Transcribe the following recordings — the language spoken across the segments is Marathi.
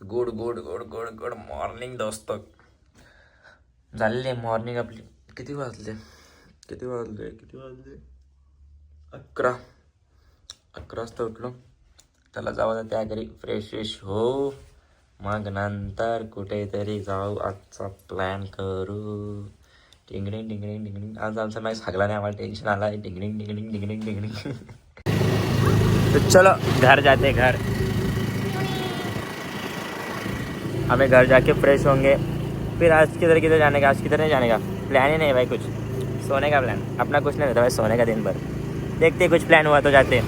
Good good good good good morning दोस्त. झालेली आहे मॉर्निंग आपली. किती वाजले 11 वाजता उठलो. त्याला जावं त्या घरी फ्रेश हो. मग नंतर कुठेतरी जाऊ. आजचा प्लॅन करू. टिंगडिंग टिंगडिंग टिंगडिंग. आज आमचा मॅच हागला नाही. आम्हाला टेन्शन आला आहे. टिंगडिंग टिंगडिंग टिंगडिंग टिंगडिंग. तो चलो घर जाते. घर हमें घर जाके फ्रेश होंगे. फिर आज किधर जाने का. आज किधर नहीं जाने का प्लान ही नहीं भाई. कुछ सोने का प्लान अपना कुछ नहीं रहता भाई. सोने का दिन भर देखते कुछ प्लान हुआ तो जाते.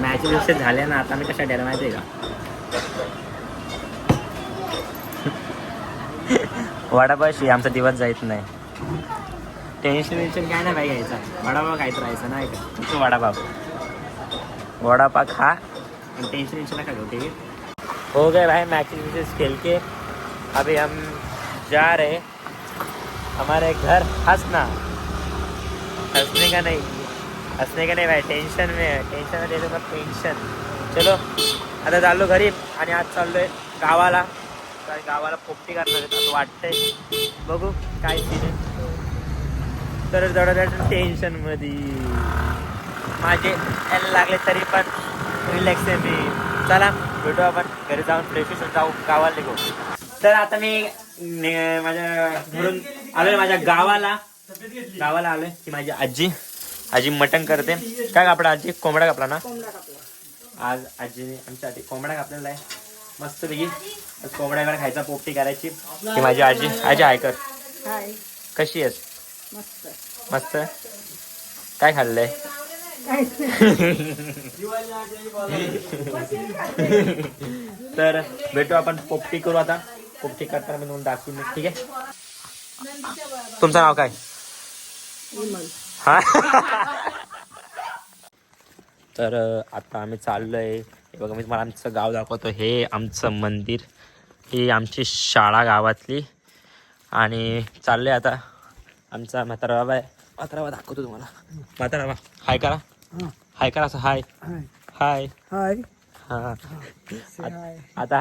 मॅच विषय झाले ना. आता मी कशा द्यायला माहिती आहे का. वडापावशी आमचा दिवस जायत नाही. टेन्शन काय नाही भाई घ्यायचा. वडापाव खायचं राहायचं नाही का. तो वडापाव खा. टेंशन नका घेऊ. ठीक है हो गए भाई. मैचेस खेल के अभी हम जा रहे हमारे घर. हंसने का नहीं भाई. टेंशन में दे दूंगा पेंशन. चलो आता चाललो घरी. आणि आज चाललोय गावाला. पोपटी करणार आहे असं वाटतंय. बघू काय सीन आहे. तर जरा टेन्शन मध्ये माझे यायला लागले तरी पण रिलॅक्स आहे मी. चला भेटू आपण घरी जाऊन फ्रेश जाऊ. गावाला निघू. तर आता मी माझ्या घरून आलोय माझ्या गावाला आलोय. की माझी आजी मटण करते. काय कापडा आजी. कोंबडा कापला ना आज. आजीने आमच्यासाठी कोंबडा कापलेला आहे मस्त पैकी. कोंबड्याकडे खायचा. पोपटी करायची. की माझी आजी आहे कर. कशी आहेस. मस्त. काय खाल्लंय. तर भेटू आपण. पोपटी करू आता. पोपटी करताना मी दाखवून. ठीक आहे. तुमचं नाव काय. हा तर आता आम्ही चाललोय. हे बघा मी तुम्हाला आमचं गाव दाखवतो. हे आमचं मंदिर. ही आमची शाळा गावातली. आणि चाललोय आता. आमचा म्हातारा बाबा आहे. म्हातारा बाबा दाखवतो तुम्हाला. म्हातारा बाबा हाय करा. हाय करा असं. हाय हाय हाय. हा आता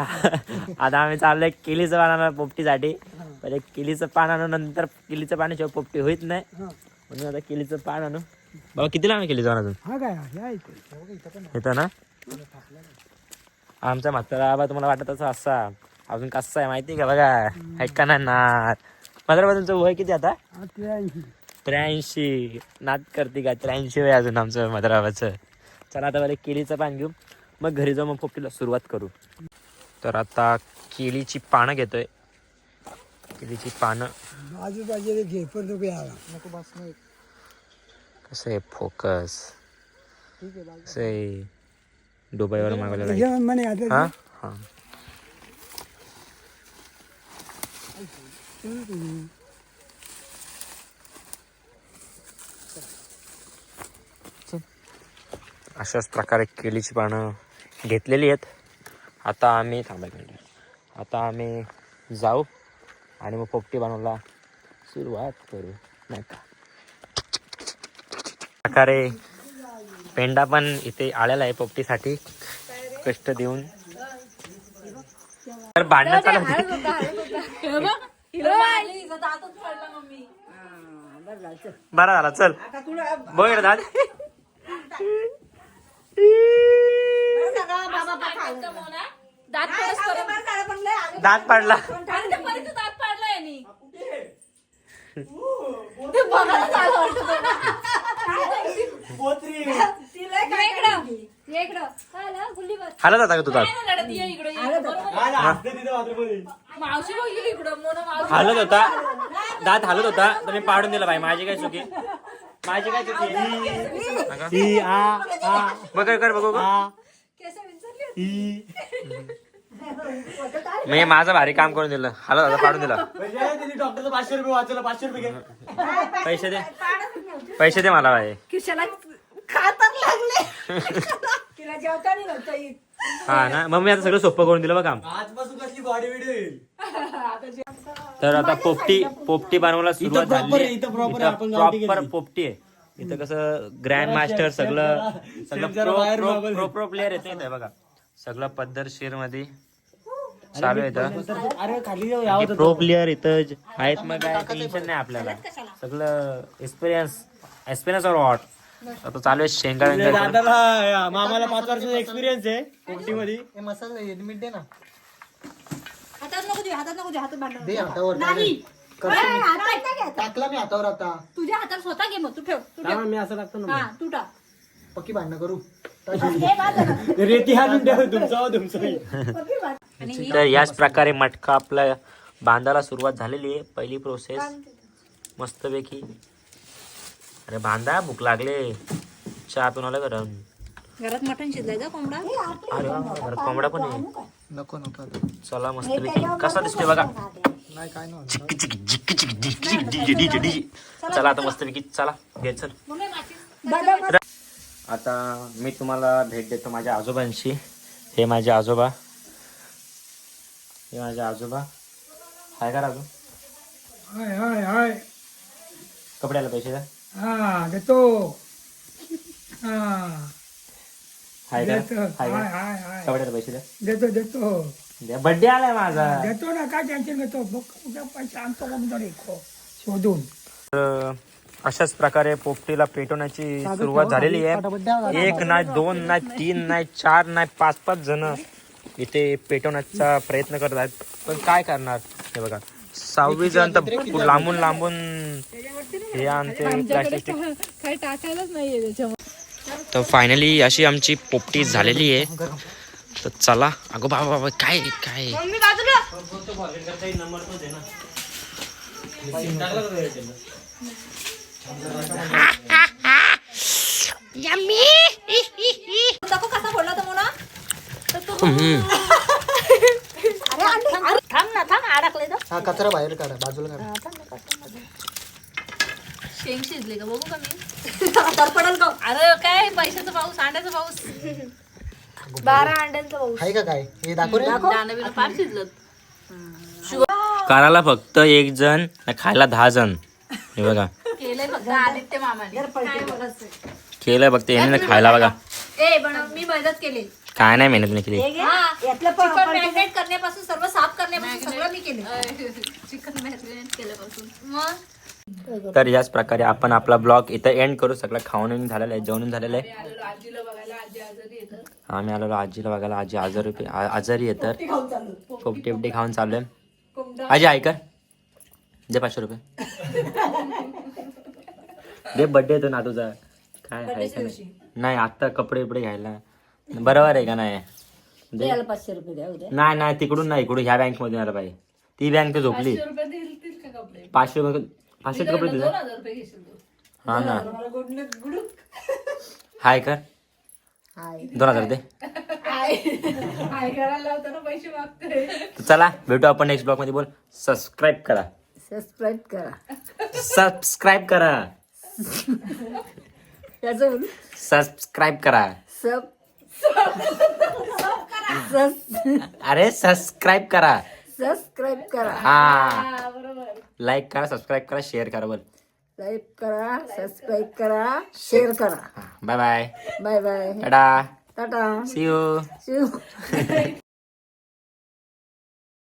आम्ही चाललोय केलीचं पान आणणार पोपटीसाठी. पहिले केलीचं पान आणू. नंतर केलीचं पाण्याशिवाय पोपटी होईत नाही. म्हणून आता केलीचं पान आणू. बाबा किती लागणार केलीचं पान अजून. येतं ना. आमचा म्हातारा बाबा तुम्हाला वाटत असं असा अजून कसा आहे माहिती आहे का. बघा ऐका ना नाद. म्हातारा बाबा तुमचं वय किती आता. 83. नाद करते का. 83 वय अजून आमचं म्हातारा बाबाचं. चला आता पहिले केळीचं पान घेऊ. मग घरी जाऊ. मग पोपटीला सुरुवात करू. तर आता केळीची पानं घेतोय. केळीची पानं कसं आहे फोकस. कसं आहे दुबईवर मागवलेला. हा हा अशाच प्रकारे केळीची पानं घेतलेली आहेत. आता आम्ही आता आम्ही जाऊ आणि मग पोपटी बनवायला सुरुवात करू नाही का. प्रकारे पेंडा पण इथे आलेला आहे पोपटीसाठी कष्ट देऊन. तर भांडण चालू बरं झाला. चल बघ दाद. दात पाडला. हालत होता का तू. हालत होता. दात हालत होता तर मी पाडून दिला भाई. माझी काय चुकी. बघ कर बघू. मी माझं भारी काम करून दिलं. हालत होता पाडून दिला. डॉक्टरचं 500 रुपये वाचलं. 500 रुपये पैसे दे मला भाई. हा ना. मग मी आता सगळं सोपं करून दिलं बघ काम. आजपासून कसली बॉडी बिल्ड. तर आता पोपटी बनवायला सुरुवात झाली. प्रॉपर पोपटी आहे. इथं कसं ग्रँड मास्टर सगळं प्रो प्लेअर येते बघा. सगळं पद्धतशीर मध्ये चालू आहे इथं. अरे खाली जाऊ यावं प्रो प्लेअर इथं आहेत, मग काय टेन्शन नाही आपल्याला. सगळं एक्सपिरियन्स और वॉट. आता चालू आहे शेंगा वेंगा करून. दादाला मामाला 5 वर्षाचा एक्सपिरियन्स आहे पोपटी मध्ये. मसाला मीठ दे ना. हातात नको दे, हातात नको दे, हातात भांडण दे नको. हातावर. नाही हातात नाही घ्यायचं. टाकला मी हातावर आता. तुझ्या हातात स्वतः घे, मग तू ठेव, तू ठेव. मी असं लागतो ना. हा तू टाक. पक्की भांडणं करू. हे बाद झालं. रेती हाणून ठेव तुमचं. पक्की बाद. आणि ही तर याच प्रकारे मटका आपला बांधायला सुरुवात झालेली आहे. पहिली प्रोसेस मस्तपैकी. अरे बांधा, भूक लागले. चहा पिऊन आलं गरम. घरात मटण शिजलायचा कोंबडा. अरे वा, घरात कोंबडा पण आहे. नको नको आता. चला मस्तपैकी कसा दिसतोय बघा. नाही काय नाही. चिक चिक झिक चिक झिक झिक डीजे डीजे डीजे. चला आता मस्तपैकी चला घे चल. मम्मी माचीस. आता मी तुम्हाला भेट देतो माझ्या आजोबांशी. हे माझे आजोबा. हे माझे आजोबा. हाय का राजू? हाय हाय हाय. कपड्याला पैसे द्या. हा देतो. हा हाय का? देतो. हाय हाय का? हाय हाय. कपड्याला पैसे द्या. देतो देतो द्या, बड्डे आलाय माझा. देतो ना, काय टेन्शन घेतो. बघ उद्या पैसे आणतो कोणतरी शोधून. तर अशाच प्रकारे पोपटीला पेटवण्याची सुरुवात झालेली आहे. 1 नाही 2 नाही 3 नाही 4 नाही 5 जण इथे पेटवण्याचा प्रयत्न करत आहेत. पण काय करणार, हे बघा 6 जण तर लांबून लांबून हे आणते प्लास्टिक. काही टाकायलाच नाहीये त्याच्यामध्ये. तर फायनली अशी आमची पोपटी झालेली आहे. तर चला. अगो बाबा बाबा काय काय मम्मी बाजूला. दाखव कसा फोडला तो मोना. तर तू अरे थांब ना, थांब अडकले तर. हा कचरा बाहेर काढा, बाजूला काढा. शेंग शिजले का बघू का मी. तर पडल का. अरे काय पैशाचा पाऊस, अंड्याचा पाऊस. 12 अंड्यांचा पाऊस. आहे का काय हे दाखव रे. दाणं बिणं फार शिजलं. करायला फक्त 1 जण, खायला 10 जण. हे बघा केलंय फक्त आदित्य मामाने. काय बोलायचं. केलं बघते याने खायला बघा. ए पण मी मदत केली. काय नाही मेहनत नाही केली. चिकन मॅरिनेट करण्यापासून, सर्व साफ करण्यापासून सगळं मी केलं. चिकन मॅरिनेट केल्यापासून. मग तर याच प्रकारे आपण आपला ब्लॉग इथं एंड करू. सगळं खाऊन झालेलं आहे, जेवण झालेलं आहे. आम्ही आलेलो आजीला बघायला. आजी आजारी येतात. पोपटी बिपटी खाऊन चालू आहे. आजी ऐका दे 500 रुपये. दे, बर्थडे येतो ना तुझा. काय आहे का नाही? नाही आता कपडे बिपडे घ्यायला. बरोबर आहे का नाही? दे. 500 रुपये द्या उद्या. नाही नाही तिकडून नाही, इकडून ह्या बँक मध्ये आला पाहिजे. ती बँक तर झोपली. 500 रुपये 500 कपडे तुझे. हा ना. हाय कर. 2000 दे. तर चला भेटू आपण नेक्स्ट ब्लॉग मध्ये. बोल सबस्क्राईब करा. सबस्क्राईब करा. सबस्क्राईब करा. त्याचं बोलू. सबस्क्राईब करा. अरे सबस्क्राईब करा. सबस्क्राईब करा. हा लाईक करा, सबस्क्राईब करा, शेअर करा. बोल लाईक करा, सबस्क्राईब करा, शेअर करा. Bye bye. Bye bye. Tata. Tata. See you. Shiv.